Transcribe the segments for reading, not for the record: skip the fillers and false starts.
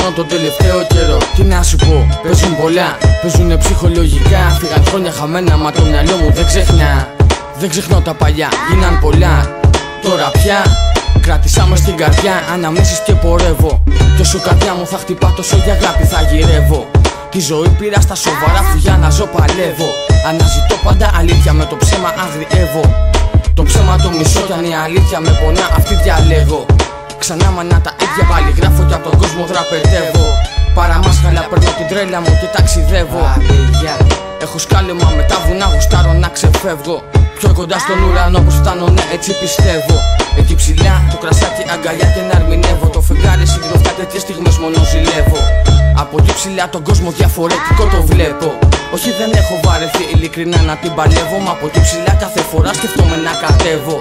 περνώ τον τελευταίο καιρό. Τι να σου πω, παίζουν πολλά, παίζουνε ψυχολογικά. Φύγαν χρόνια χαμένα, μα το μυαλό μου δεν ξεχνά. Δεν ξεχνώ τα παλιά, γίναν πολλά. Τώρα πια κράτησα μες στην καρδιά αναμνήσεις και πορεύω. Κι όσο καρδιά μου θα χτυπά, τόσο για αγάπη θα γυρεύω. Τη ζωή πήρα στα σοβαρά, αφού για να ζω παλεύω. Αναζητώ πάντα αλήθεια, με το ψέμα αγριεύω. Το ψέμα το μισώ κι αν η αλήθεια με πονά, αυτή διαλέγω. Ξανά μανά τα ίδια πάλι γράφω κι απ' τον κόσμο δραπετεύω. Παραμάσχαλα παίρνω την τρέλα μου και ταξιδεύω. Έχω σκάλεμα με τα βουνά, γουστάρω να ξεφεύγω. Πιο κοντά στον ουρανό πως φτάνω, ναι έτσι πιστεύω. Εκεί ψηλά το κρασάκι αγκαλιά και να ερμηνεύω. Το φεγγάρι συγκροφτά, τέτοιες στιγμές μόνο ζηλεύω. Από εκεί ψηλά τον κόσμο διαφορετικό το βλέπω. Όχι δεν έχω βαρεθεί ειλικρινά να την παλεύω. Μα από εκεί ψηλά κάθε φορά σκεφτόμαι να κατέβω.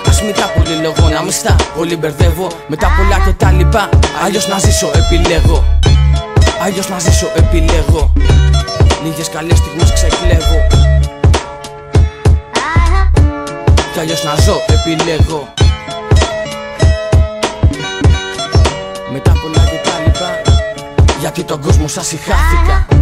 Ας μην τα πολύ λόγω, να μη στα πολύ μπερδεύω. Με τα πολλά και τα λοιπά, αλλιώς να ζήσω επιλέγω. Αλλιώς να ζήσω επιλέγω. Λίγες καλές στιγμές ξεκλέβω. Κι αλλιώς να ζω επιλέγω. Με τα πολλά και τα λοιπά, γιατί τον κόσμο σας συχάθηκα.